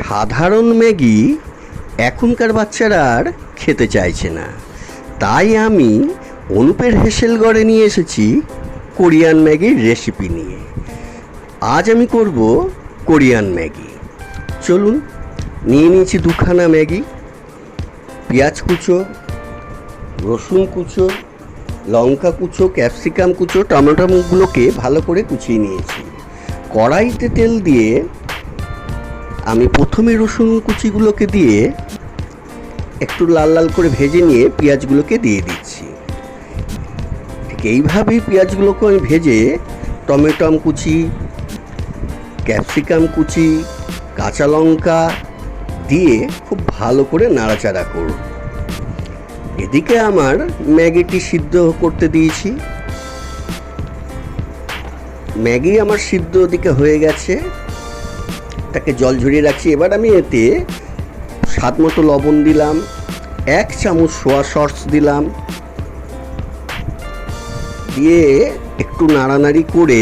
সাধারণ ম্যাগি এখনকার বাচ্চারা আর খেতে চাইছে না, তাই আমি অনুপের হেসেলগড়ে নিয়ে এসেছি কোরিয়ান ম্যাগির রেসিপি নিয়ে। আজ আমি করব কোরিয়ান ম্যাগি। চলুন, নিয়ে নিয়েছি দুখানা ম্যাগি, পেঁয়াজ কুচো, রসুন কুচো, লঙ্কা কুচো, ক্যাপসিকাম কুচো, টমেটোগুলোকে ভালো করে কুচিয়ে নিয়েছি। কড়াইতে তেল দিয়ে আমি প্রথমে রসুন কুচিগুলোকে দিয়ে একটু লাল লাল করে ভেজে নিয়ে পেঁয়াজগুলোকে দিয়ে দিচ্ছি। ঠিক এইভাবেই পেঁয়াজগুলোকে আমি ভেজে টমেটো কুচি, ক্যাপসিকাম কুচি, কাঁচা লঙ্কা দিয়ে খুব ভালো করে নাড়াচাড়া করব। এদিকে আমার ম্যাগিটি সিদ্ধ করতে দিয়েছি। ম্যাগি আমার সিদ্ধ ওদিকে হয়ে গেছে, তাকে জল ঝরিয়ে রাখছি। এবার আমি এতে স্বাদ মতো লবণ দিলাম, 1 চামচ সোয়া সস দিলাম, দিয়ে একটু নাড়ানাড়ি করে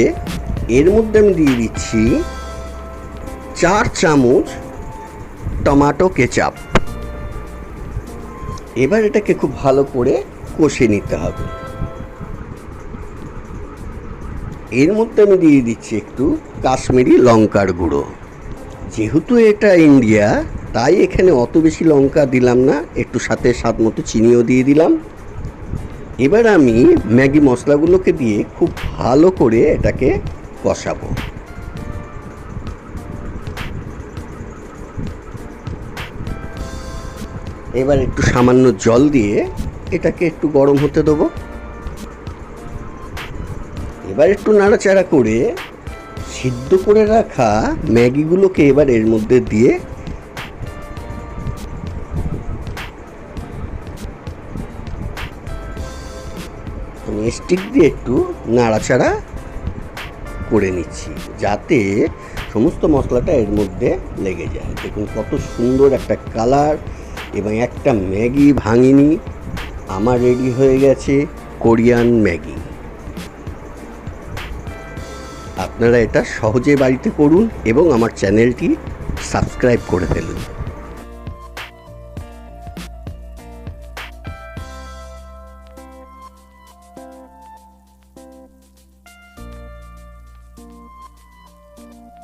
এর মধ্যে আমি দিয়ে দিচ্ছি 4 চামচ টমেটো কেচাপ। এবার এটাকে খুব ভালো করে কষে নিতে হবে। এর মধ্যে আমি দিয়ে দিচ্ছি একটু কাশ্মীরি লঙ্কার গুঁড়ো। যেহেতু এটা ইন্ডিয়া, তাই এখানে অত বেশি লঙ্কা দিলাম না, একটু সাথে স্বাদ মতো চিনিও দিয়ে দিলাম। এবার আমি ম্যাগি মশলাগুলোকে দিয়ে খুব ভালো করে এটাকে কষাবো। এবার একটু সামান্য জল দিয়ে এটাকে একটু গরম হতে দেবো। এবার একটু নাড়াচাড়া করে সিদ্ধ করে রাখা ম্যাগিগুলোকে এবার এর মধ্যে দিয়ে আমি স্টিক দিয়ে একটু নাড়াচাড়া করে নিচ্ছি, যাতে সমস্ত মশলাটা এর মধ্যে লেগে যায়। দেখুন কত সুন্দর একটা কালার, এবং একটা ম্যাগি ভাঙিনি আমার রেডি হয়ে গেছে কোরিয়ান ম্যাগি। আপনারা এটা সহজে বাড়িতে করুন এবং আমার চ্যানেলটি সাবস্ক্রাইব করে ফেলুন।